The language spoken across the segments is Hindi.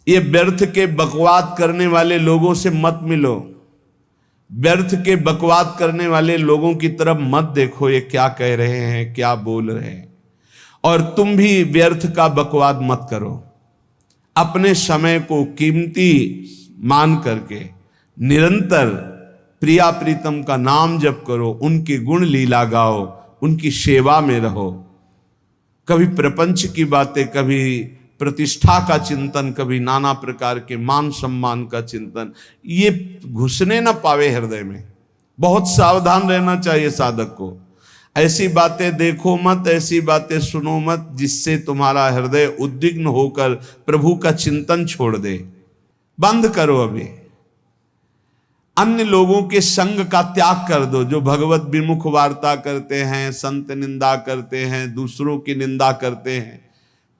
ये व्यर्थ के बकवाद करने वाले लोगों से मत मिलो, व्यर्थ के बकवाद करने वाले लोगों की तरफ मत देखो, ये क्या कह रहे हैं, क्या बोल रहे हैं। और तुम भी व्यर्थ का बकवाद मत करो। अपने समय को कीमती मान करके निरंतर प्रिया प्रीतम का नाम जप करो, उनके गुण लीला गाओ, उनकी सेवा में रहो। कभी प्रपंच की बातें, कभी प्रतिष्ठा का चिंतन, कभी नाना प्रकार के मान सम्मान का चिंतन, ये घुसने ना पावे हृदय में। बहुत सावधान रहना चाहिए साधक को। ऐसी बातें देखो मत, ऐसी बातें सुनो मत जिससे तुम्हारा हृदय उद्विग्न होकर प्रभु का चिंतन छोड़ दे। बंद करो अभी। अन्य लोगों के संग का त्याग कर दो, जो भगवत विमुख वार्ता करते हैं, संत निंदा करते हैं, दूसरों की निंदा करते हैं।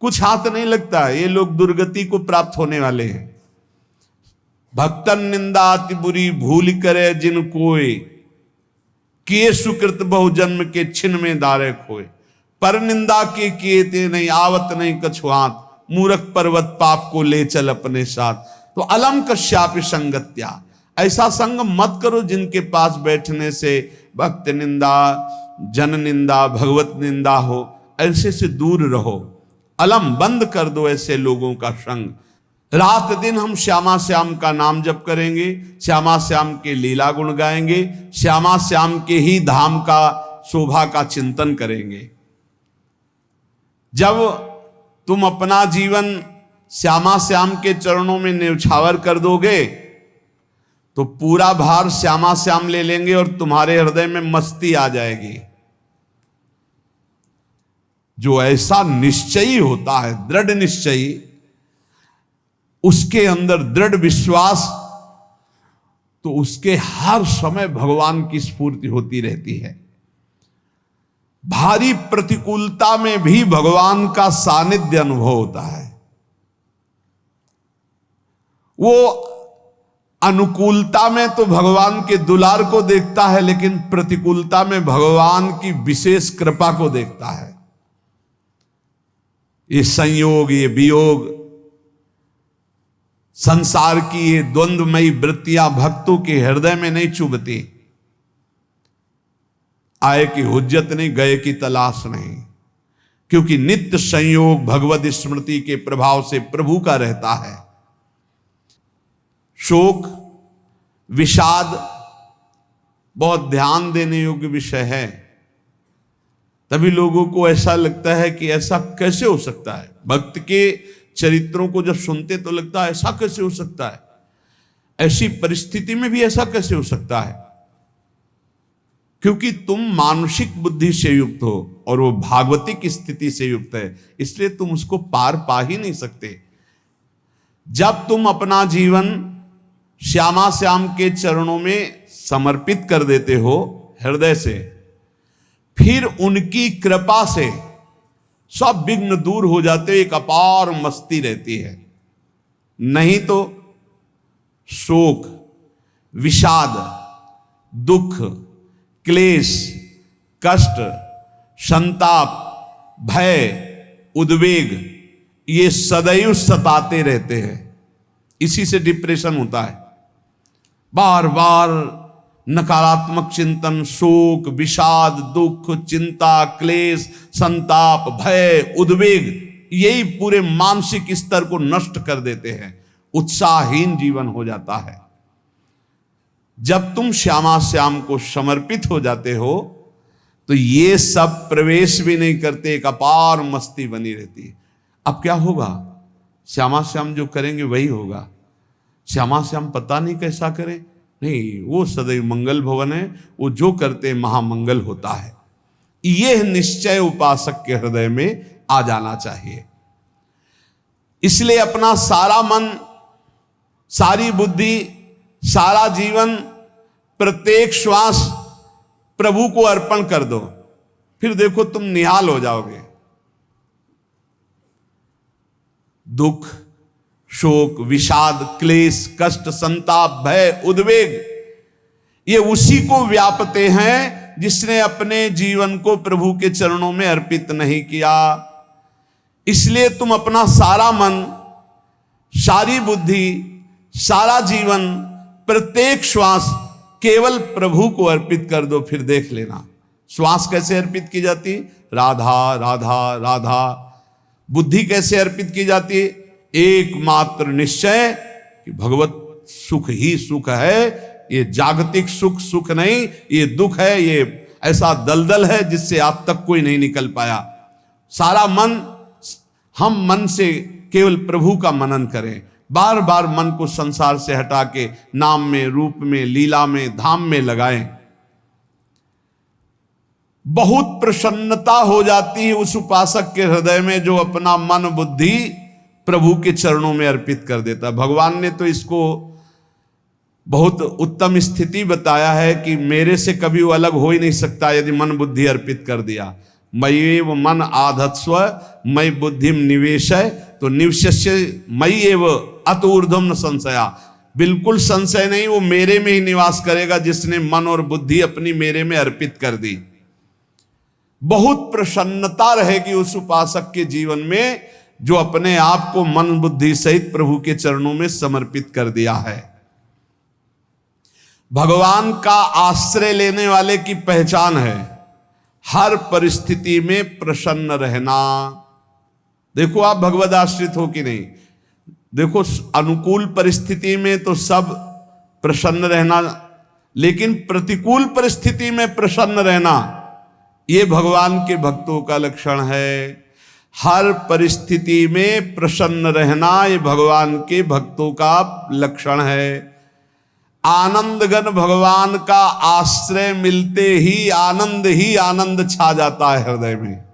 कुछ हाथ नहीं लगता, ये लोग दुर्गति को प्राप्त होने वाले हैं। भक्तन निंदा अति बुरी भूल करे जिन कोय, किए सुकृत बहु जन्म के छिन में दारे खोए। पर निंदा के किए ते नहीं, आवत नहीं कछुआत, मूर्ख पर्वत पाप को ले चल अपने साथ। तो अलम कश्यापि संगत्या, ऐसा संग मत करो जिनके पास बैठने से भक्त निंदा, जन निंदा, भगवत निंदा हो। ऐसे से दूर रहो। अलम बंद कर दो ऐसे लोगों का संग। रात दिन हम श्यामा श्याम का नाम जप करेंगे, श्यामा श्याम के लीला गुण गाएंगे, श्यामा श्याम के ही धाम का शोभा का चिंतन करेंगे। जब तुम अपना जीवन श्यामा श्याम के चरणों में न्यौछावर कर दोगे तो पूरा भार श्यामा श्याम ले लेंगे और तुम्हारे हृदय में मस्ती आ जाएगी। जो ऐसा निश्चयी होता है, दृढ़ निश्चयी, उसके अंदर दृढ़ विश्वास, तो उसके हर समय भगवान की स्फूर्ति होती रहती है। भारी प्रतिकूलता में भी भगवान का सानिध्य अनुभव होता है। वो अनुकूलता में तो भगवान के दुलार को देखता है, लेकिन प्रतिकूलता में भगवान की विशेष कृपा को देखता है। ये संयोग, ये वियोग, संसार की ये द्वंद्वमयी वृत्तियां भक्तों के हृदय में नहीं चुभती। आए की हुज्जत नहीं, गए की तलाश नहीं, क्योंकि नित्य संयोग भगवत स्मृति के प्रभाव से प्रभु का रहता है। शोक, विषाद बहुत ध्यान देने योग्य विषय है। तभी लोगों को ऐसा लगता है कि ऐसा कैसे हो सकता है। भक्त के चरित्रों को जब सुनते तो लगता है ऐसा कैसे हो सकता है, ऐसी परिस्थिति में भी ऐसा कैसे हो सकता है। क्योंकि तुम मानसिक बुद्धि से युक्त हो और वो भागवतिक स्थिति से युक्त है, इसलिए तुम उसको पार पा ही नहीं सकते। जब तुम अपना जीवन श्यामा श्याम के चरणों में समर्पित कर देते हो हृदय से, फिर उनकी कृपा से सब विघ्न दूर हो जाते, एक अपार मस्ती रहती है। नहीं तो शोक, विषाद, दुख, क्लेश, कष्ट, संताप, भय, उद्वेग, ये सदैव सताते रहते हैं। इसी से डिप्रेशन होता है। बार बार नकारात्मक चिंतन, शोक, विषाद, दुख, चिंता, क्लेश, संताप, भय, उद्वेग, यही पूरे मानसिक स्तर को नष्ट कर देते हैं। उत्साहहीन जीवन हो जाता है। जब तुम श्यामा श्याम को समर्पित हो जाते हो तो ये सब प्रवेश भी नहीं करते, एक अपार मस्ती बनी रहती है। अब क्या होगा? श्यामा श्याम जो करेंगे वही होगा। श्यामा श्याम पता नहीं कैसा करें, नहीं, वो सदैव मंगल भवन है, वो जो करते महामंगल होता है। यह निश्चय उपासक के हृदय में आ जाना चाहिए। इसलिए अपना सारा मन, सारी बुद्धि, सारा जीवन, प्रत्येक श्वास प्रभु को अर्पण कर दो। फिर देखो तुम निहाल हो जाओगे। दुख, शोक, विषाद, क्लेश, कष्ट, संताप, भय, उद्वेग, ये उसी को व्यापते हैं जिसने अपने जीवन को प्रभु के चरणों में अर्पित नहीं किया। इसलिए तुम अपना सारा मन, सारी बुद्धि, सारा जीवन, प्रत्येक श्वास केवल प्रभु को अर्पित कर दो, फिर देख लेना श्वास कैसे अर्पित की जाती, राधा राधा राधा। बुद्धि कैसे अर्पित की जाती, एकमात्र निश्चय कि भगवत सुख ही सुख है, ये जागतिक सुख सुख नहीं, ये दुख है, ये ऐसा दलदल है जिससे आज तक कोई नहीं निकल पाया। सारा मन, हम मन से केवल प्रभु का मनन करें, बार बार मन को संसार से हटा के नाम में, रूप में, लीला में, धाम में लगाएं। बहुत प्रसन्नता हो जाती है उस उपासक के हृदय में जो अपना मन बुद्धि प्रभु के चरणों में अर्पित कर देता है। भगवान ने तो इसको बहुत उत्तम स्थिति बताया है कि मेरे से कभी वो अलग हो ही नहीं सकता यदि मन बुद्धि अर्पित कर दिया। मय्येव मन आधत्स्व मयि बुद्धिम निवेशय, तो निवश्य मय्येव अत ऊर्ध्वं न संशया, बिल्कुल संशय नहीं, वो मेरे में ही निवास करेगा जिसने मन और बुद्धि अपनी मेरे में अर्पित कर दी। बहुत प्रसन्नता रहेगी उस उपासक के जीवन में जो अपने आप को मन बुद्धि सहित प्रभु के चरणों में समर्पित कर दिया है। भगवान का आश्रय लेने वाले की पहचान है हर परिस्थिति में प्रसन्न रहना। देखो आप भगवद आश्रित हो कि नहीं, देखो अनुकूल परिस्थिति में तो सब प्रसन्न रहना, लेकिन प्रतिकूल परिस्थिति में प्रसन्न रहना ये भगवान के भक्तों का लक्षण है। हर परिस्थिति में प्रसन्न रहना ये भगवान के भक्तों का लक्षण है। आनंदगन भगवान का आश्रय मिलते ही आनंद छा जाता है हृदय में।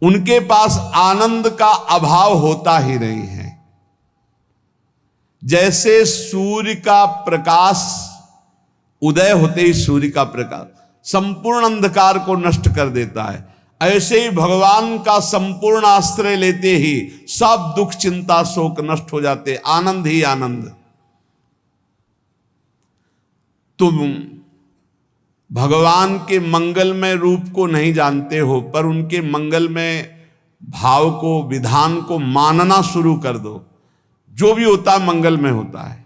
उनके पास आनंद का अभाव होता ही नहीं है। जैसे सूर्य का प्रकाश उदय होते ही सूर्य का प्रकाश संपूर्ण अंधकार को नष्ट कर देता है, ऐसे ही भगवान का संपूर्ण आश्रय लेते ही सब दुख चिंता शोक नष्ट हो जाते, आनंद ही आनंद। तुम भगवान के मंगलमय रूप को नहीं जानते हो, पर उनके मंगलमय भाव को, विधान को मानना शुरू कर दो। जो भी होता है मंगलमय होता है।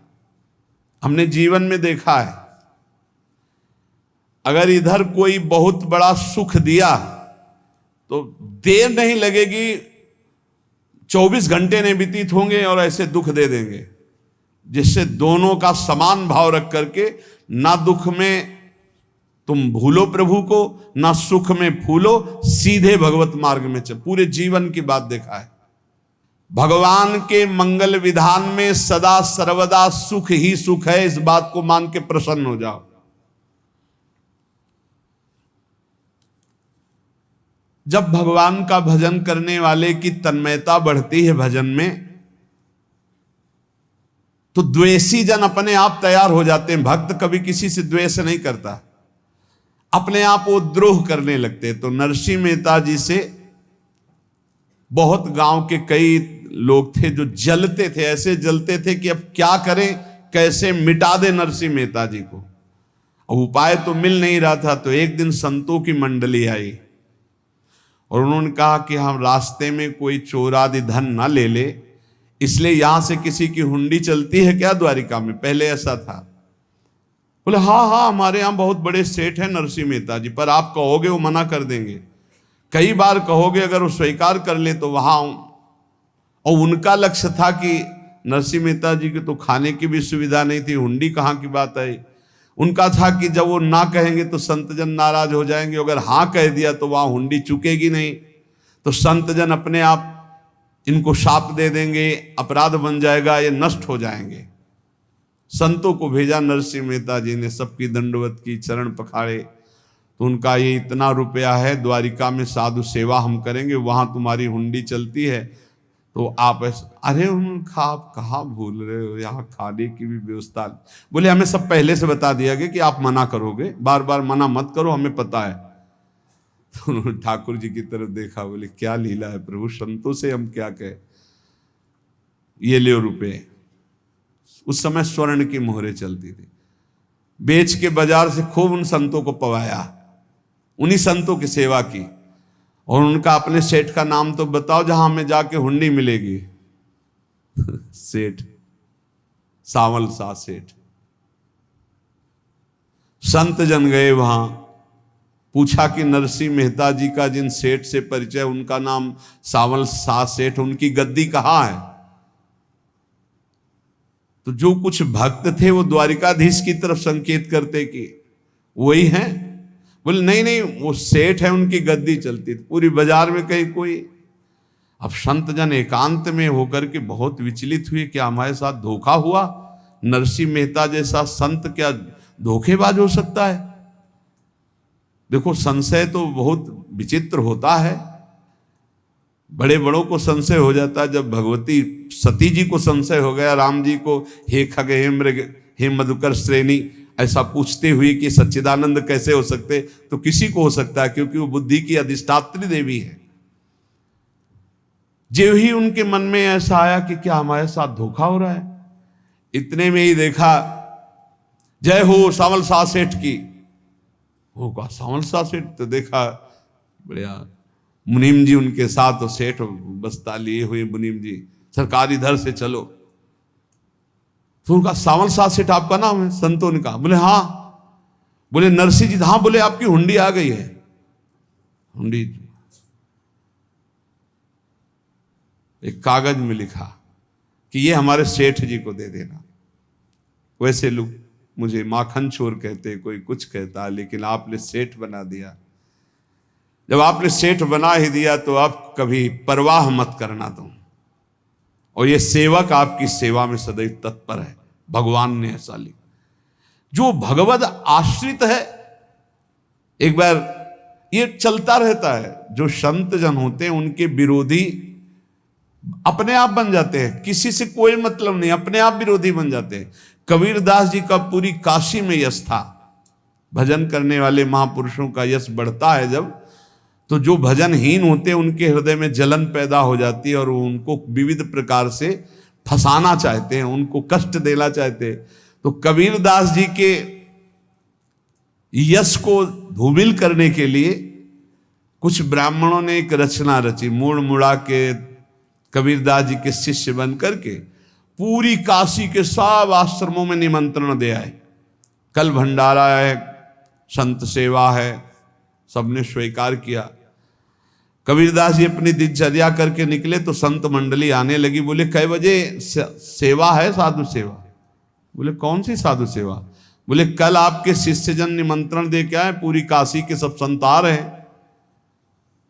हमने जीवन में देखा है, अगर इधर कोई बहुत बड़ा सुख दिया तो देर नहीं लगेगी, 24 घंटे नहीं व्यतीत होंगे और ऐसे दुख दे देंगे, जिससे दोनों का समान भाव रख करके ना दुख में तुम भूलो प्रभु को, ना सुख में फूलो, सीधे भगवत मार्ग में चल। पूरे जीवन की बात देखा है, भगवान के मंगल विधान में सदा सर्वदा सुख ही सुख है, इस बात को मान के प्रसन्न हो जाओ। जब भगवान का भजन करने वाले की तन्मयता बढ़ती है भजन में, तो द्वेषी जन अपने आप तैयार हो जाते हैं। भक्त कभी किसी से द्वेष नहीं करता, अपने आप वो द्रोह करने लगते। तो नरसिंह मेहता जी से बहुत गांव के कई लोग थे जो जलते थे, ऐसे जलते थे कि अब क्या करें, कैसे मिटा दे नरसिंह मेहता जी को। अब उपाय तो मिल नहीं रहा था। तो एक दिन संतों की मंडली आई और उन्होंने कहा कि हम रास्ते में कोई चोर आदि धन ना ले ले, इसलिए यहां से किसी की हुंडी चलती है क्या द्वारिका में? पहले ऐसा था। बोले हाँ, हमारे यहां बहुत बड़े सेठ हैं नरसिंह मेहता जी, पर आप कहोगे वो मना कर देंगे। कई बार कहोगे, अगर वो स्वीकार कर ले तो वहां। और उनका लक्ष्य था कि नरसिंह मेहता जी की तो खाने की भी सुविधा नहीं थी, हुंडी कहाँ की बात आई। उनका था कि जब वो ना कहेंगे तो संतजन नाराज हो जाएंगे, अगर हाँ कह दिया तो वहां हुंडी चुकेगी नहीं, तो संतजन अपने आप इनको शाप दे देंगे, अपराध बन जाएगा, ये नष्ट हो जाएंगे। संतों को भेजा नरसिंह मेहता जी ने, सबकी दंडवत की, चरण पखाड़े। तो उनका ये इतना रुपया है, द्वारिका में साधु सेवा हम करेंगे, वहां तुम्हारी हुंडी चलती है, तो आप अरे उनका आप कहाँ भूल रहे हो, यहाँ खाने की भी व्यवस्था। बोले हमें सब पहले से बता दिया गया कि आप मना करोगे, बार बार मना मत करो, हमें पता है। तो उन्होंने ठाकुर जी की तरफ देखा, बोले क्या लीला है प्रभु, संतों से हम क्या कहें, ये ले रुपए। उस समय स्वर्ण की मोहरें चलती थी, बेच के बाजार से खूब उन संतों को पवाया, उन्हीं संतों की सेवा की। और उनका अपने सेठ का नाम तो बताओ जहां हमें जाके हुंडी मिलेगी। सेठ, सावल शाह सेठ। संत जन गए वहां, पूछा कि नरसिंह मेहता जी का जिन सेठ से परिचय, उनका नाम सावल शाह सेठ, उनकी गद्दी कहाँ है? तो जो कुछ भक्त थे वो द्वारिकाधीश की तरफ संकेत करते कि वही हैं। बोले नहीं नहीं, वो सेठ है, उनकी गद्दी चलती थी। पूरी बाजार में कहीं कोई। अब संत जन एकांत में होकर के बहुत विचलित हुए, क्या हमारे साथ धोखा हुआ? नरसिंह मेहता जैसा संत क्या धोखेबाज हो सकता है? देखो, संशय तो बहुत विचित्र होता है। बड़े बड़ों को संशय हो जाता है। जब भगवती सती जी को संशय हो गया, राम जी को, हे खग हे मृग हे मधुकर श्रेणी, ऐसा पूछते हुए कि सच्चिदानंद कैसे हो सकते, तो किसी को हो सकता है, क्योंकि वो बुद्धि की अधिष्ठात्री देवी है। जो ही उनके मन में ऐसा आया कि क्या हमारे साथ धोखा हो रहा है, इतने में ही देखा, जय हो सावल शाह सेठ की। वो कहा सावल शाह सेठ? तो देखा बढ़िया मुनीम जी उनके साथ, और सेठ बस्ता लिए हुए मुनीम जी, सरकार इधर से चलो। तो उनका सावल शाह सेठ आपका नाम है? संतों ने कहा। बोले हाँ। बोले नरसिंह जी? हाँ। बोले आपकी हुंडी आ गई है। हुंडी एक कागज में लिखा कि ये हमारे सेठ जी को दे देना। वैसे लोग मुझे माखन चोर कहते, कोई कुछ कहता, लेकिन आपने सेठ बना दिया। जब आपने सेठ बना ही दिया तो आप कभी परवाह मत करना तुम। और ये सेवक आपकी सेवा में सदैव तत्पर है। भगवान ने ऐसा लिखा। जो भगवद आश्रित है, एक बार ये चलता रहता है, जो संत जन होते हैं उनके विरोधी अपने आप बन जाते हैं, किसी से कोई मतलब नहीं, अपने आप विरोधी बन जाते हैं। कबीरदास जी का पूरी काशी में यश था। भजन करने वाले महापुरुषों का यश बढ़ता है जब, तो जो भजनहीन होते हैं उनके हृदय में जलन पैदा हो जाती है, और वो उनको विविध प्रकार से फंसाना चाहते हैं, उनको कष्ट देना चाहते हैं। तो कबीरदास जी के यश को धूमिल करने के लिए कुछ ब्राह्मणों ने एक रचना रची। मुड़ मुड़ा के कबीरदास जी के शिष्य बन करके पूरी काशी के सब आश्रमों में निमंत्रण दे आए। कल भंडारा है, संत सेवा है, सबने स्वीकार किया। कबीरदास जी अपनी दिनचर्या करके निकले तो संत मंडली आने लगी। बोले कै बजे सेवा है? साधु सेवा। बोले कौन सी साधु सेवा? बोले कल आपके शिष्यजन निमंत्रण दे के आए, पूरी काशी के सब संत आ रहे हैं।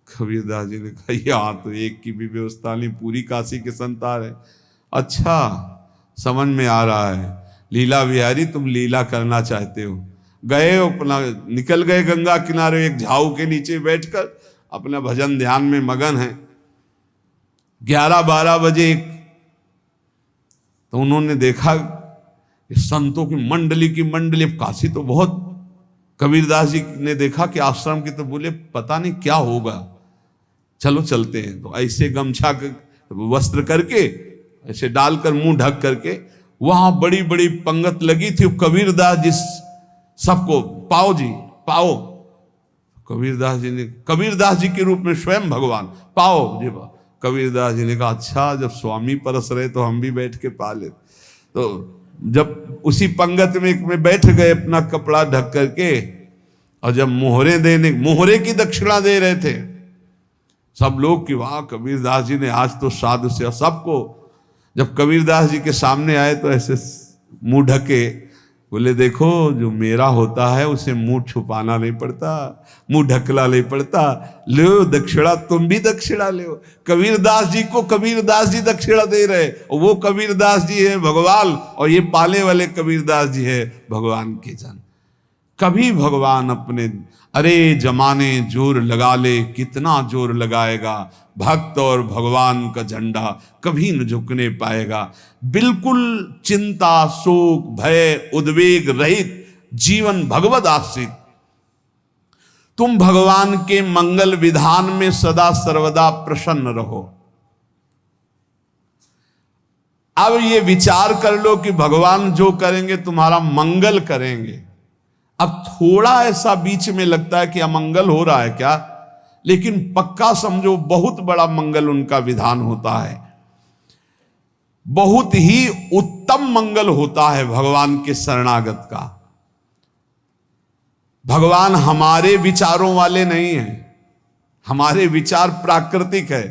कबीरदास जी ने कहा यहाँ तो एक की भी व्यवस्था नहीं, पूरी काशी के संत आ रहे। अच्छा, समझ में आ रहा है, लीला बिहारी तुम लीला करना चाहते हो। गए अपना निकल गए गंगा किनारे, एक झाऊ के नीचे बैठकर अपना भजन ध्यान में मगन है। 11-12 बजे तो उन्होंने देखा संतों की मंडली, अब काशी तो बहुत। कबीरदास जी ने देखा कि आश्रम की, तो बोले पता नहीं क्या होगा, चलो चलते हैं। तो ऐसे गमछा वस्त्र करके ऐसे डालकर मुंह ढक करके, वहां बड़ी बड़ी पंगत लगी थी। कबीरदास जी सबको पाओ जी पाओ। कबीरदास जी के रूप में स्वयं भगवान पाओ जी पाओ। कबीरदास जी ने कहा अच्छा, जब स्वामी परस रहे तो हम भी बैठ के पा ले। तो जब उसी पंगत में बैठ गए अपना कपड़ा ढक करके, और जब मोहरे की दक्षिणा दे रहे थे सब लोग कि वाह कबीरदास जी ने आज तो साधु से। सबको जब कबीरदास जी के सामने आए तो ऐसे मुंह ढके, बोले देखो जो मेरा होता है उसे मुंह छुपाना नहीं पड़ता, मुंह ढकला नहीं पड़ता। लो दक्षिणा, तुम भी दक्षिणा लो। कबीरदास जी को कबीरदास जी दक्षिणा दे रहे, और वो कबीरदास जी है भगवान, और ये पाले वाले कबीरदास जी है भगवान के जन। कभी भगवान अपने, अरे जमाने जोर लगा ले, कितना जोर लगाएगा, भक्त और भगवान का झंडा कभी न झुकने पाएगा। बिल्कुल चिंता, शोक, भय, उद्वेग रहित जीवन भगवद आश्रित। तुम भगवान के मंगल विधान में सदा सर्वदा प्रसन्न रहो। अब ये विचार कर लो कि भगवान जो करेंगे तुम्हारा मंगल करेंगे। अब थोड़ा ऐसा बीच में लगता है कि अमंगल हो रहा है क्या, लेकिन पक्का समझो बहुत बड़ा मंगल उनका विधान होता है। बहुत ही उत्तम मंगल होता है भगवान के शरणागत का। भगवान हमारे विचारों वाले नहीं हैं, हमारे विचार प्राकृतिक है,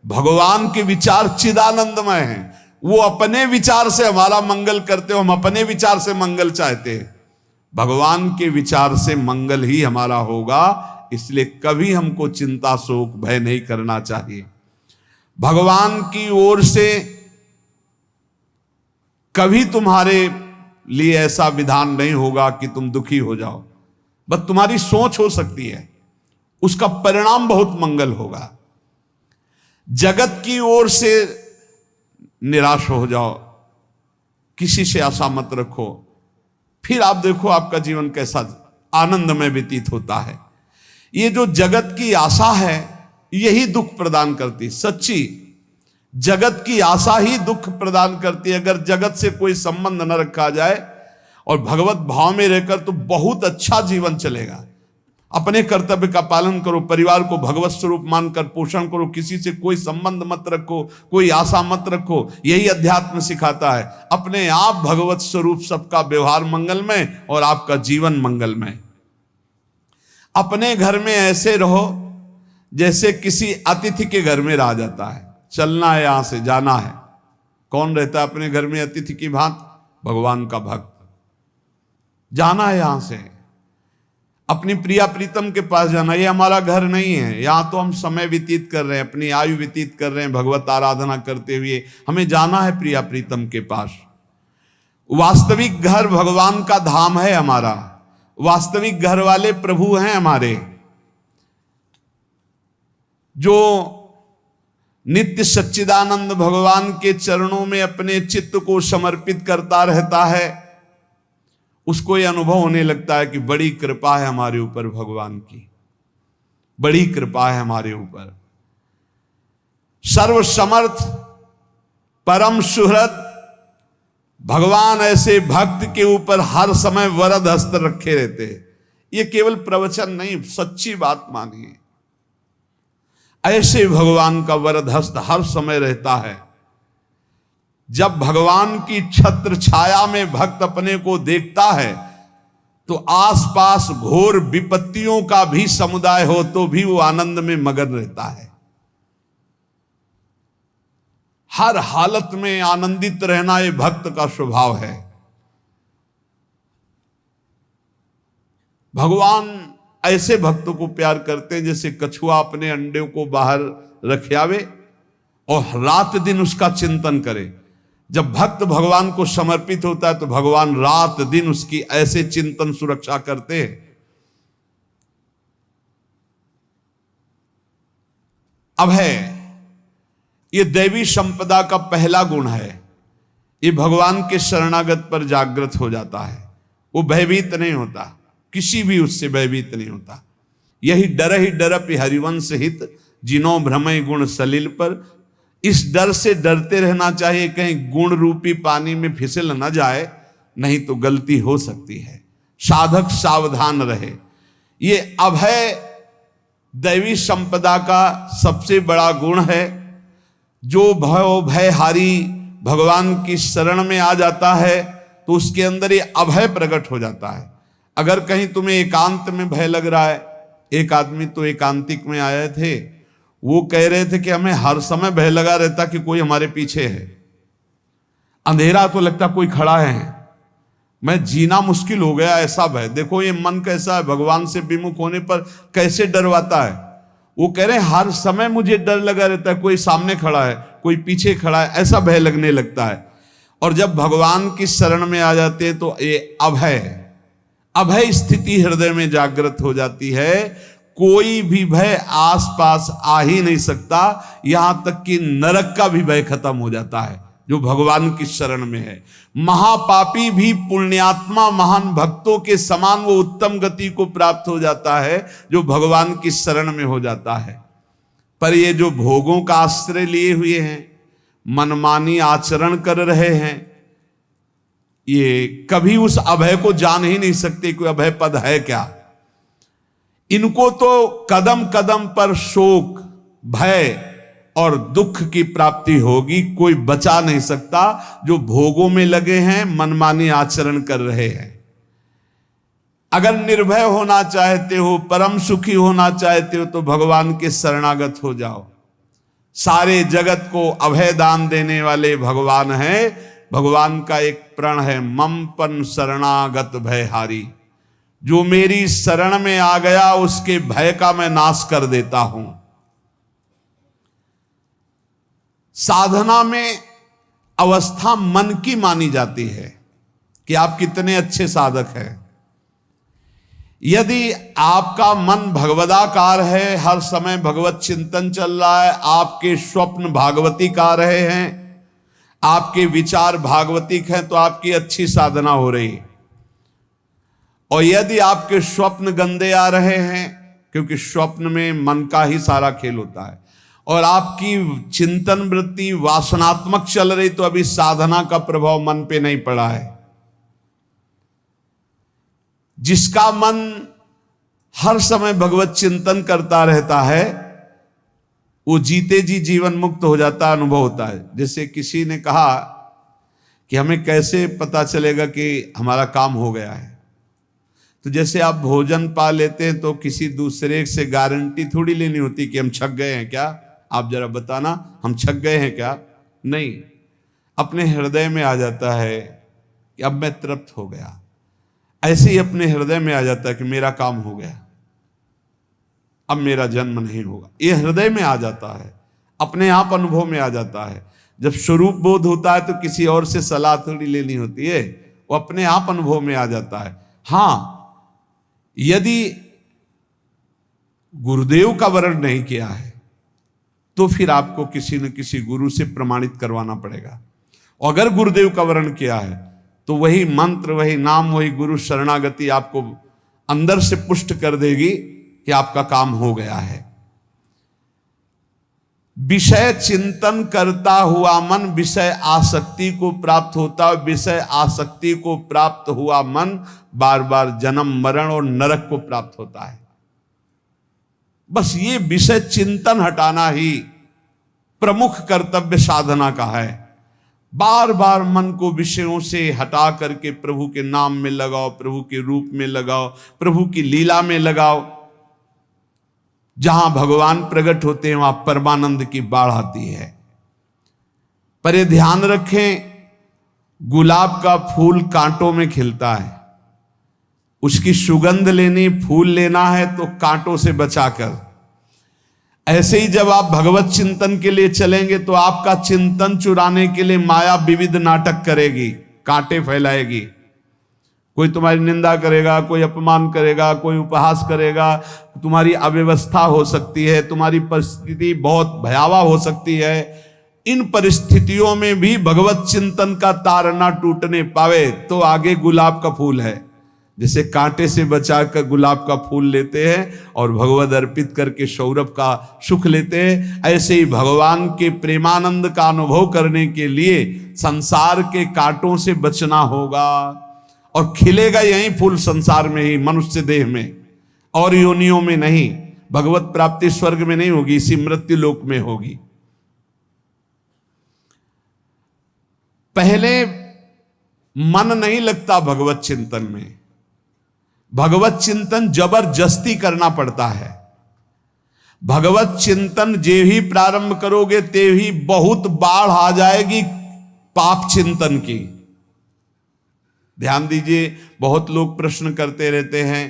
भगवान के विचार चिदानंदमय हैं। वो अपने विचार से हमारा मंगल करते हो, हम अपने विचार से मंगल चाहते हैं। भगवान के विचार से मंगल ही हमारा होगा, इसलिए कभी हमको चिंता शोक भय नहीं करना चाहिए। भगवान की ओर से कभी तुम्हारे लिए ऐसा विधान नहीं होगा कि तुम दुखी हो जाओ, बस तुम्हारी सोच हो सकती है, उसका परिणाम बहुत मंगल होगा। जगत की ओर से निराश हो जाओ, किसी से आशा मत रखो, फिर आप देखो आपका जीवन कैसा आनंदमय व्यतीत होता है। ये जो जगत की आशा है यही दुख प्रदान करती, सच्ची जगत की आशा ही दुख प्रदान करती है। अगर जगत से कोई संबंध न रखा जाए और भगवत भाव में रहकर तो बहुत अच्छा जीवन चलेगा। अपने कर्तव्य का पालन करो, परिवार को भगवत स्वरूप मानकर पोषण करो, किसी से कोई संबंध मत रखो, कोई आशा मत रखो, यही अध्यात्म सिखाता है। अपने आप भगवत स्वरूप, सबका व्यवहार मंगलमय और आपका जीवन मंगलमय। अपने घर में ऐसे रहो जैसे किसी अतिथि के घर में रह जाता है, चलना है यहां से जाना है। कौन रहता है अपने घर में अतिथि की भांति? भगवान का भक्त। जाना है यहां से, अपनी प्रिया प्रीतम के पास जाना। ये हमारा घर नहीं है, यहां तो हम समय व्यतीत कर रहे हैं, अपनी आयु व्यतीत कर रहे हैं भगवत आराधना करते हुए। हमें जाना है प्रिया प्रीतम के पास। वास्तविक घर भगवान का धाम है हमारा, वास्तविक घर वाले प्रभु हैं हमारे, जो नित्य सच्चिदानंद भगवान के चरणों में अपने चित्त को समर्पित करता रहता है। उसको यह अनुभव होने लगता है कि बड़ी कृपा है हमारे ऊपर, भगवान की बड़ी कृपा है हमारे ऊपर। सर्वसमर्थ परम सुहृद भगवान ऐसे भक्त के ऊपर हर समय वरद हस्त रखे रहते हैं। ये केवल प्रवचन नहीं, सच्ची बात मानिए। ऐसे भगवान का वरद हस्त हर समय रहता है। जब भगवान की छत्र छाया में भक्त अपने को देखता है तो आसपास घोर विपत्तियों का भी समुदाय हो तो भी वो आनंद में मगन रहता है। हर हालत में आनंदित रहना ये भक्त का स्वभाव है। भगवान ऐसे भक्तों को प्यार करते हैं जैसे कछुआ अपने अंडे को बाहर रख आवे और रात दिन उसका चिंतन करे। जब भक्त भगवान को समर्पित होता है तो भगवान रात दिन उसकी ऐसे चिंतन सुरक्षा करते हैं। अभय, ये दैवी संपदा का पहला गुण है। ये भगवान के शरणागत पर जागृत हो जाता है, वो भयभीत नहीं होता, किसी भी उससे भयभीत नहीं होता। यही डरप हरिवंश हित, जिनो भ्रमय गुण सलिल पर। इस डर से डरते रहना चाहिए कहीं गुण रूपी पानी में फिसल न जाए, नहीं तो गलती हो सकती है। साधक सावधान रहे। ये अभय दैवी संपदा का सबसे बड़ा गुण है। जो भयहारी भगवान की शरण में आ जाता है तो उसके अंदर ये अभय प्रकट हो जाता है। अगर कहीं तुम्हें एकांत में भय लग रहा है, एक आदमी तो एकांतिक में आए थे, वो कह रहे थे कि हमें हर समय भय लगा रहता कि कोई हमारे पीछे है, अंधेरा तो लगता कोई खड़ा है, मैं जीना मुश्किल हो गया, ऐसा भय। देखो ये मन कैसा है, भगवान से विमुख होने पर कैसे डरवाता है। वो कह रहे हैं हर समय मुझे डर लगा रहता है, कोई सामने खड़ा है, कोई पीछे खड़ा है, ऐसा भय लगने लगता है। और जब भगवान की शरण में आ जाते हैं तो ये अभय स्थिति हृदय में जागृत हो जाती है। कोई भी भय आसपास आ ही नहीं सकता, यहां तक कि नरक का भी भय खत्म हो जाता है जो भगवान की शरण में है। महापापी भी पुण्यात्मा महान भक्तों के समान वो उत्तम गति को प्राप्त हो जाता है जो भगवान की शरण में हो जाता है। पर ये जो भोगों का आश्रय लिए हुए हैं, मनमानी आचरण कर रहे हैं, ये कभी उस अभय को जान ही नहीं सकते कोई अभय पद है क्या। इनको तो कदम कदम पर शोक, भय, और दुख की प्राप्ति होगी। कोई बचा नहीं सकता जो भोगों में लगे हैं, मनमानी आचरण कर रहे हैं। अगर निर्भय होना चाहते हो, परम सुखी होना चाहते हो, तो भगवान के शरणागत हो जाओ। सारे जगत को अभय दान देने वाले भगवान हैं। भगवान का एक प्रण है, मम पन शरणागत भयहारी। जो मेरी शरण में आ गया उसके भय का मैं नाश कर देता हूं। साधना में अवस्था मन की मानी जाती है कि आप कितने अच्छे साधक हैं। यदि आपका मन भगवदाकार है, हर समय भगवत चिंतन चल रहा है, आपके स्वप्न भागवती का रहे हैं, आपके विचार भागवतिक हैं, तो आपकी अच्छी साधना हो रही है। और यदि आपके स्वप्न गंदे आ रहे हैं, क्योंकि स्वप्न में मन का ही सारा खेल होता है, और आपकी चिंतन वृत्ति वासनात्मक चल रही, तो अभी साधना का प्रभाव मन पे नहीं पड़ा है। जिसका मन हर समय भगवत चिंतन करता रहता है, वो जीते जी जीवन मुक्त हो जाता, अनुभव होता है। जैसे किसी ने कहा कि हमें कैसे पता चलेगा कि हमारा काम हो गया है, तो जैसे आप भोजन पा लेते हैं तो किसी दूसरे से गारंटी थोड़ी लेनी होती कि हम छक गए हैं क्या, आप जरा बताना हम छक गए हैं क्या। नहीं, अपने हृदय में आ जाता है कि अब मैं तृप्त हो गया। ऐसे ही अपने हृदय में आ जाता है कि मेरा काम हो गया, अब मेरा जन्म नहीं होगा। ये हृदय में आ जाता है, अपने आप अनुभव में आ जाता है। जब स्वरूप बोध होता है तो किसी और से सलाह थोड़ी लेनी होती है, वो अपने आप अनुभव में आ जाता है। हाँ, यदि गुरुदेव का वर्ण नहीं किया है तो फिर आपको किसी न किसी गुरु से प्रमाणित करवाना पड़ेगा। और अगर गुरुदेव का वर्ण किया है तो वही मंत्र, वही नाम, वही गुरु शरणागति आपको अंदर से पुष्ट कर देगी कि आपका काम हो गया है। विषय चिंतन करता हुआ मन विषय आसक्ति को प्राप्त होता है। विषय आसक्ति को प्राप्त हुआ मन बार बार जन्म मरण और नरक को प्राप्त होता है। बस ये विषय चिंतन हटाना ही प्रमुख कर्तव्य साधना का है। बार बार मन को विषयों से हटा करके प्रभु के नाम में लगाओ, प्रभु के रूप में लगाओ, प्रभु की लीला में लगाओ। जहां भगवान प्रकट होते हैं वहां परमानंद की बाढ़ आती है। पर ये ध्यान रखें, गुलाब का फूल कांटों में खिलता है, उसकी सुगंध लेनी, फूल लेना है तो कांटों से बचाकर। ऐसे ही जब आप भगवत चिंतन के लिए चलेंगे तो आपका चिंतन चुराने के लिए माया विविध नाटक करेगी, कांटे फैलाएगी। कोई तुम्हारी निंदा करेगा, कोई अपमान करेगा, कोई उपहास करेगा, तुम्हारी अव्यवस्था हो सकती है, तुम्हारी परिस्थिति बहुत भयावह हो सकती है। इन परिस्थितियों में भी भगवत चिंतन का तार ना टूटने पावे तो आगे गुलाब का फूल है। जैसे कांटे से बचाकर गुलाब का फूल लेते हैं और भगवद अर्पित करके सौरभ का सुख लेते हैं, ऐसे ही भगवान के प्रेमानंद का अनुभव करने के लिए संसार के कांटों से बचना होगा। और खिलेगा यही फूल संसार में ही, मनुष्य देह में, और योनियों में नहीं। भगवत प्राप्ति स्वर्ग में नहीं होगी, इसी मृत्यु लोक में होगी। पहले मन नहीं लगता भगवत चिंतन में, भगवत चिंतन जबरदस्ती करना पड़ता है। भगवत चिंतन जे ही प्रारंभ करोगे ते ही बहुत बाढ़ आ जाएगी पाप चिंतन की। ध्यान दीजिए, बहुत लोग प्रश्न करते रहते हैं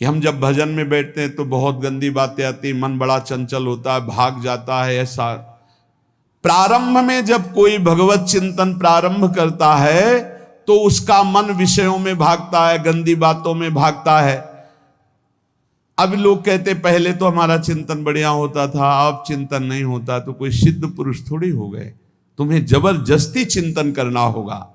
कि हम जब भजन में बैठते हैं तो बहुत गंदी बातें आती, मन बड़ा चंचल होता है, भाग जाता है। ऐसा प्रारंभ में जब कोई भगवत चिंतन प्रारंभ करता है तो उसका मन विषयों में भागता है, गंदी बातों में भागता है। अब लोग कहते पहले तो हमारा चिंतन बढ़िया होता था, अब चिंतन नहीं होता। तो कोई सिद्ध पुरुष थोड़ी हो गए, तुम्हें जबरदस्ती चिंतन करना होगा।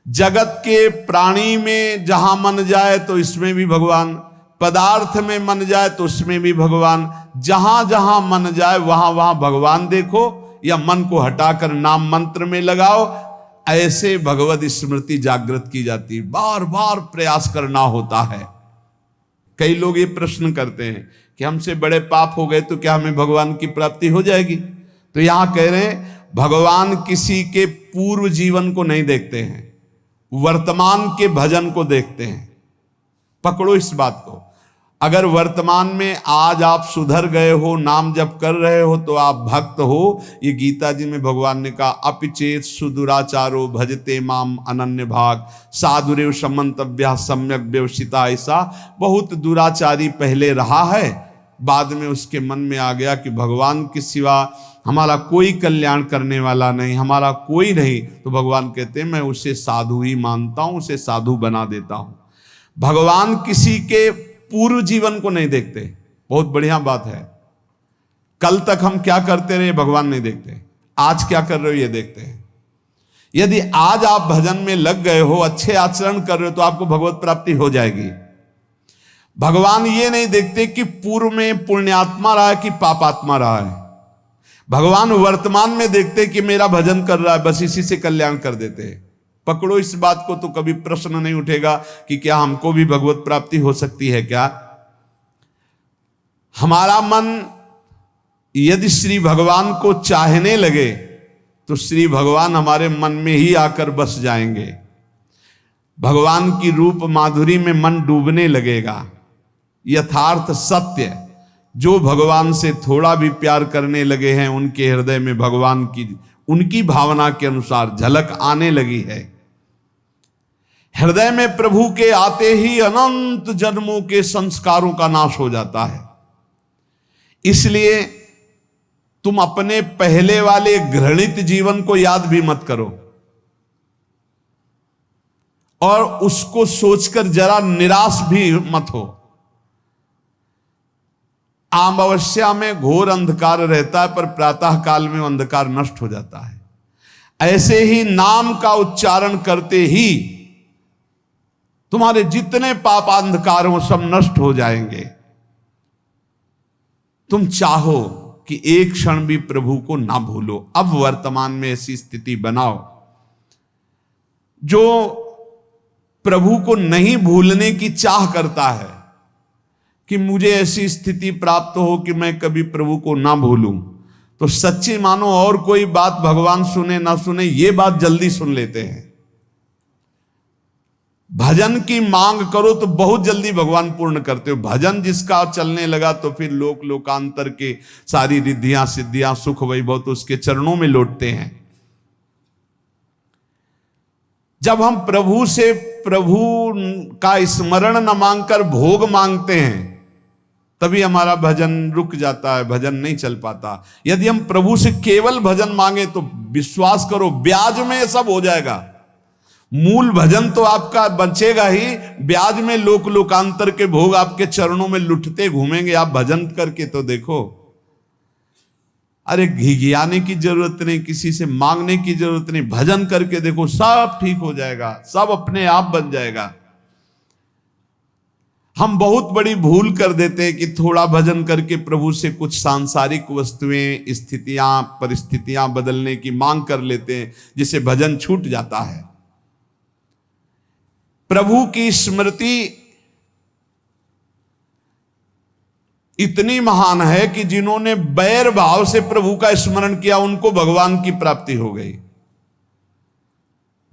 जगत के प्राणी में जहां मन जाए तो इसमें भी भगवान, पदार्थ में मन जाए तो उसमें भी भगवान, जहां जहां मन जाए वहां वहां भगवान देखो, या मन को हटाकर नाम मंत्र में लगाओ। ऐसे भगवत स्मृति जागृत की जाती है, बार बार प्रयास करना होता है। कई लोग ये प्रश्न करते हैं कि हमसे बड़े पाप हो गए तो क्या हमें भगवान की प्राप्ति हो जाएगी? तो यहां कह रहे हैं भगवान किसी के पूर्व जीवन को नहीं देखते हैं, वर्तमान के भजन को देखते हैं। पकड़ो इस बात को। अगर वर्तमान में आज आप सुधर गए हो, नाम जप कर रहे हो, तो आप भक्त हो। ये गीता जी में भगवान ने कहा, अपिचेत सुदुराचारो भजते माम अनन्य भाग साधुरेव समंतव्या सम्यक व्यवसिता। ऐसा बहुत दुराचारी पहले रहा है, बाद में उसके मन में आ गया कि भगवान के सिवा हमारा कोई कल्याण करने वाला नहीं, हमारा कोई नहीं। तो भगवान कहते हैं मैं उसे साधु ही मानता हूं, उसे साधु बना देता हूं। भगवान किसी के पूर्व जीवन को नहीं देखते। बहुत बढ़िया बात है। कल तक हम क्या करते रहे भगवान नहीं देखते, आज क्या कर रहे हो ये देखते हैं। यदि आज आप भजन में लग गए हो, अच्छे आचरण कर रहे हो, तो आपको भगवत प्राप्ति हो जाएगी। भगवान ये नहीं देखते कि पूर्व में पुण्यात्मा रहा है कि पापात्मा रहा है। भगवान वर्तमान में देखते कि मेरा भजन कर रहा है, बस इसी से कल्याण कर देते हैं। पकड़ो इस बात को, तो कभी प्रश्न नहीं उठेगा कि क्या हमको भी भगवत प्राप्ति हो सकती है क्या। हमारा मन यदि श्री भगवान को चाहने लगे तो श्री भगवान हमारे मन में ही आकर बस जाएंगे। भगवान की रूप माधुरी में मन डूबने लगेगा। यथार्थ सत्य, जो भगवान से थोड़ा भी प्यार करने लगे हैं, उनके हृदय में भगवान की उनकी भावना के अनुसार झलक आने लगी है। हृदय में प्रभु के आते ही अनंत जन्मों के संस्कारों का नाश हो जाता है। इसलिए तुम अपने पहले वाले घृणित जीवन को याद भी मत करो और उसको सोचकर जरा निराश भी मत हो। अमावस्या में घोर अंधकार रहता है, पर प्रातः काल में अंधकार नष्ट हो जाता है। ऐसे ही नाम का उच्चारण करते ही तुम्हारे जितने पाप अंधकार हो सब नष्ट हो जाएंगे। तुम चाहो कि एक क्षण भी प्रभु को ना भूलो। अब वर्तमान में ऐसी स्थिति बनाओ। जो प्रभु को नहीं भूलने की चाह करता है कि मुझे ऐसी स्थिति प्राप्त हो कि मैं कभी प्रभु को ना भूलूं, तो सच्ची मानो और कोई बात भगवान सुने ना सुने, ये बात जल्दी सुन लेते हैं। भजन की मांग करो तो बहुत जल्दी भगवान पूर्ण करते हो। भजन जिसका चलने लगा तो फिर लोक लोकांतर के सारी रिद्धियां सिद्धियां सुख वैभव तो उसके चरणों में लौटते हैं। जब हम प्रभु से प्रभु का स्मरण न मांगकर भोग मांगते हैं, तभी हमारा भजन रुक जाता है, भजन नहीं चल पाता। यदि हम प्रभु से केवल भजन मांगे तो विश्वास करो ब्याज में सब हो जाएगा। मूल भजन तो आपका बचेगा ही, ब्याज में लोक लोकांतर के भोग आपके चरणों में लुटते घूमेंगे। आप भजन करके तो देखो। अरे घिघियाने की जरूरत नहीं, किसी से मांगने की जरूरत नहीं, भजन करके देखो, सब ठीक हो जाएगा, सब अपने आप बन जाएगा। हम बहुत बड़ी भूल कर देते हैं कि थोड़ा भजन करके प्रभु से कुछ सांसारिक वस्तुएं, स्थितियां, परिस्थितियां बदलने की मांग कर लेते हैं, जिससे भजन छूट जाता है। प्रभु की स्मृति इतनी महान है कि जिन्होंने बैर भाव से प्रभु का स्मरण किया उनको भगवान की प्राप्ति हो गई।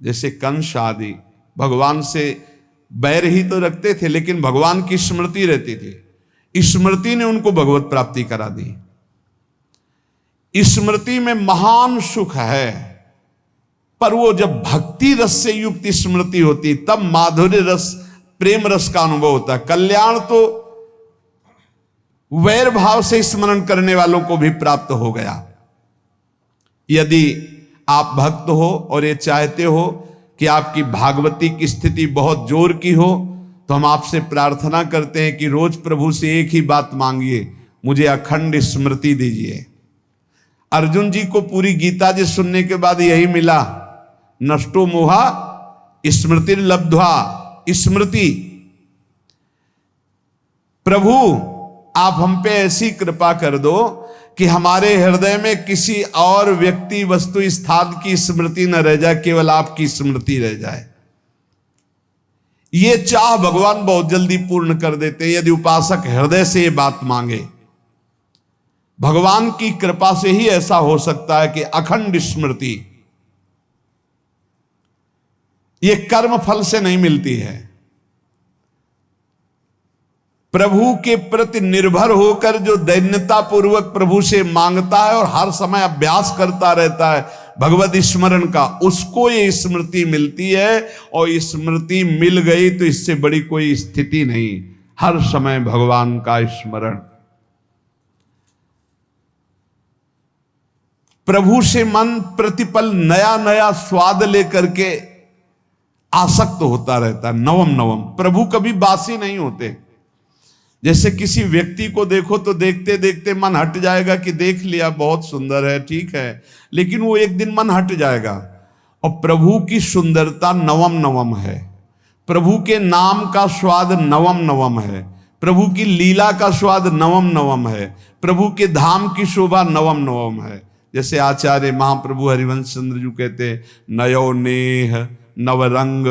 जैसे कंस आदि भगवान से बैर ही तो रखते थे, लेकिन भगवान की स्मृति रहती थी। स्मृति ने उनको भगवत प्राप्ति करा दी। स्मृति में महान सुख है, पर वो जब भक्ति रस से युक्त स्मृति होती तब माधुर्य रस, प्रेम रस का अनुभव होता है। कल्याण तो वैर भाव से स्मरण करने वालों को भी प्राप्त हो गया। यदि आप भक्त हो और ये चाहते हो कि आपकी भागवती की स्थिति बहुत जोर की हो, तो हम आपसे प्रार्थना करते हैं कि रोज प्रभु से एक ही बात मांगिए, मुझे अखंड स्मृति दीजिए। अर्जुन जी को पूरी गीता जी सुनने के बाद यही मिला, नष्टो मोहा स्मृति लब्ध्वा। स्मृति, प्रभु आप हम पे ऐसी कृपा कर दो कि हमारे हृदय में किसी और व्यक्ति, वस्तु, स्थान की स्मृति न रह जाए, केवल आपकी स्मृति रह जाए। ये चाह भगवान बहुत जल्दी पूर्ण कर देते हैं यदि उपासक हृदय से ये बात मांगे। भगवान की कृपा से ही ऐसा हो सकता है कि अखंड स्मृति ये कर्म फल से नहीं मिलती है। प्रभु के प्रति निर्भर होकर जो दैन्यता पूर्वक प्रभु से मांगता है और हर समय अभ्यास करता रहता है भगवत स्मरण का, उसको ये स्मृति मिलती है। और स्मृति मिल गई तो इससे बड़ी कोई स्थिति नहीं, हर समय भगवान का स्मरण। प्रभु से मन प्रतिपल नया नया स्वाद लेकर के आसक्त होता रहता है, नवम नवम। प्रभु कभी बासी नहीं होते। जैसे किसी व्यक्ति को देखो तो देखते देखते मन हट जाएगा कि देख लिया, बहुत सुंदर है, ठीक है, लेकिन वो एक दिन मन हट जाएगा। और प्रभु की सुंदरता नवम नवम है, प्रभु के नाम का स्वाद नवम नवम है, प्रभु की लीला का स्वाद नवम नवम है, प्रभु के धाम की शोभा नवम नवम है। जैसे आचार्य महाप्रभु हरिवंश चंद्र जी कहते, नयो नेह नवरंग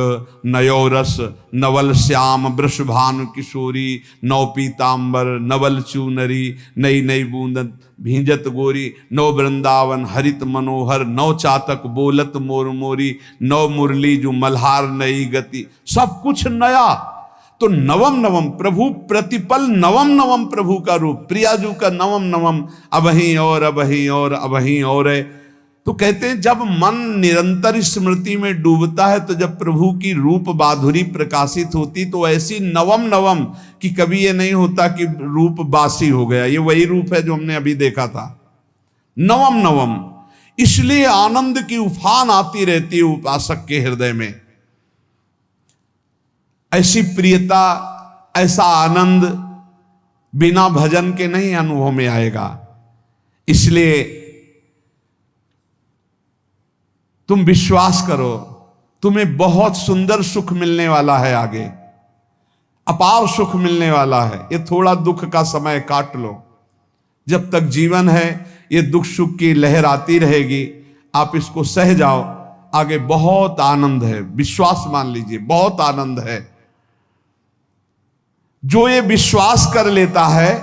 नयो रस नवल श्याम वृषभानु किशोरी, नव पीतांबर नवल चूनरी, नई नई बूंदन भींजत गोरी, नव वृंदावन हरित मनोहर, नव चातक बोलत मोर मोरी, नव मुरली जो मल्हार नई गति, सब कुछ नया। तो नवम नवम प्रभु प्रतिपल नवम नवम प्रभु का रूप, प्रियाजू का नवम नवम, अबहीं और अबहीं और अबहीं और है। तो कहते हैं जब मन निरंतर स्मृति में डूबता है तो जब प्रभु की रूप माधुरी प्रकाशित होती तो ऐसी नवम नवम कि कभी ये नहीं होता कि रूप बासी हो गया। ये वही रूप है जो हमने अभी देखा था, नवम नवम। इसलिए आनंद की उफान आती रहती है उपासक के हृदय में। ऐसी प्रियता, ऐसा आनंद बिना भजन के नहीं अनुभव में आएगा। इसलिए तुम विश्वास करो, तुम्हें बहुत सुंदर सुख मिलने वाला है, आगे अपार सुख मिलने वाला है। ये थोड़ा दुख का समय काट लो, जब तक जीवन है ये दुख सुख की लहर आती रहेगी, आप इसको सह जाओ, आगे बहुत आनंद है, विश्वास मान लीजिए, बहुत आनंद है। जो ये विश्वास कर लेता है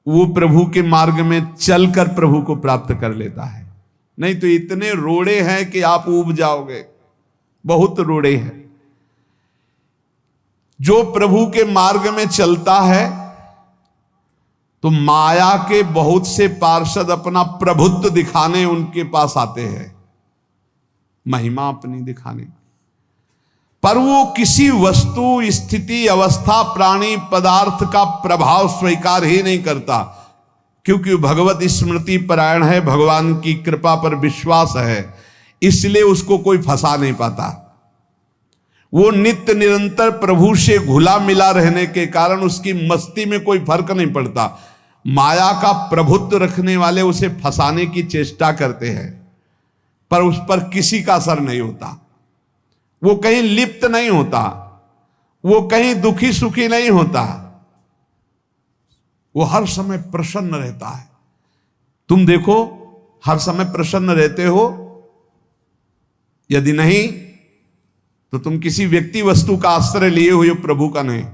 वो प्रभु के मार्ग में चलकर प्रभु को प्राप्त कर लेता है। नहीं तो इतने रोड़े हैं कि आप ऊब जाओगे, बहुत रोड़े हैं। जो प्रभु के मार्ग में चलता है तो माया के बहुत से पार्षद अपना प्रभुत्व दिखाने उनके पास आते हैं, महिमा अपनी दिखाने, पर वो किसी वस्तु स्थिति अवस्था प्राणी पदार्थ का प्रभाव स्वीकार ही नहीं करता, क्योंकि भगवत स्मृति परायण है, भगवान की कृपा पर विश्वास है, इसलिए उसको कोई फंसा नहीं पाता। वो नित्य निरंतर प्रभु से घुला मिला रहने के कारण उसकी मस्ती में कोई फर्क नहीं पड़ता। माया का प्रभुत्व रखने वाले उसे फंसाने की चेष्टा करते हैं, पर उस पर किसी का असर नहीं होता। वो कहीं लिप्त नहीं होता, वो कहीं दुखी सुखी नहीं होता, वो हर समय प्रसन्न रहता है। तुम देखो, हर समय प्रसन्न रहते हो? यदि नहीं तो तुम किसी व्यक्ति वस्तु का आश्रय लिए हुए प्रभु का नहीं।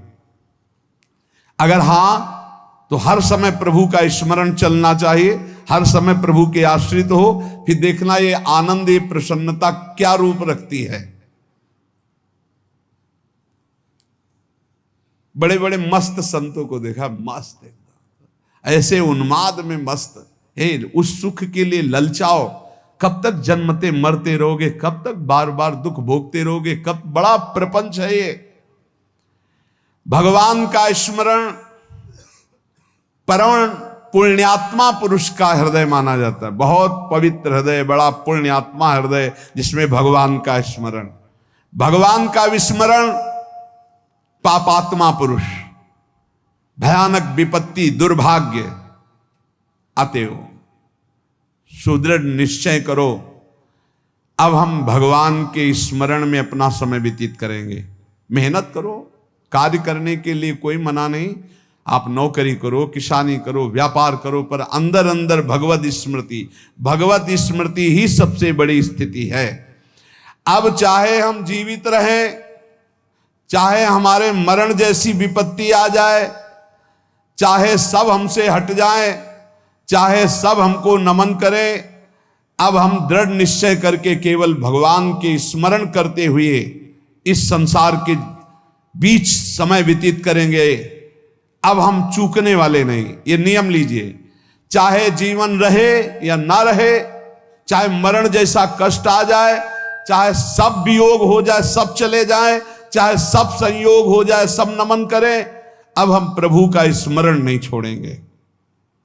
अगर हां तो हर समय प्रभु का स्मरण चलना चाहिए, हर समय प्रभु के आश्रित हो, फिर देखना ये आनंद, ये प्रसन्नता क्या रूप रखती है। बड़े बड़े मस्त संतों को देखा, मस्त ऐसे उन्माद में मस्त है, उस सुख के लिए ललचाओ। कब तक जन्मते मरते रहोगे, कब तक बार बार दुख भोगते रहोगे, कब बड़ा प्रपंच है ये। भगवान का स्मरण परम पुण्यात्मा पुरुष का हृदय माना जाता है, बहुत पवित्र हृदय, बड़ा पुण्यात्मा हृदय जिसमें भगवान का स्मरण। भगवान का विस्मरण पापात्मा पुरुष, भयानक विपत्ति दुर्भाग्य आते हो। सुदृढ़ निश्चय करो, अब हम भगवान के स्मरण में अपना समय व्यतीत करेंगे। मेहनत करो, कार्य करने के लिए कोई मना नहीं, आप नौकरी करो, किसानी करो, व्यापार करो, पर अंदर अंदर भगवत स्मृति, भगवत स्मृति ही सबसे बड़ी स्थिति है। अब चाहे हम जीवित रहें, चाहे हमारे मरण जैसी विपत्ति आ जाए, चाहे सब हमसे हट जाए, चाहे सब हमको नमन करें, अब हम दृढ़ निश्चय करके केवल भगवान के स्मरण करते हुए इस संसार के बीच समय व्यतीत करेंगे। अब हम चूकने वाले नहीं। ये नियम लीजिए, चाहे जीवन रहे या ना रहे, चाहे मरण जैसा कष्ट आ जाए, चाहे सब वियोग हो जाए, सब चले जाए, चाहे सब संयोग हो जाए, सब नमन करें, अब हम प्रभु का स्मरण नहीं छोड़ेंगे।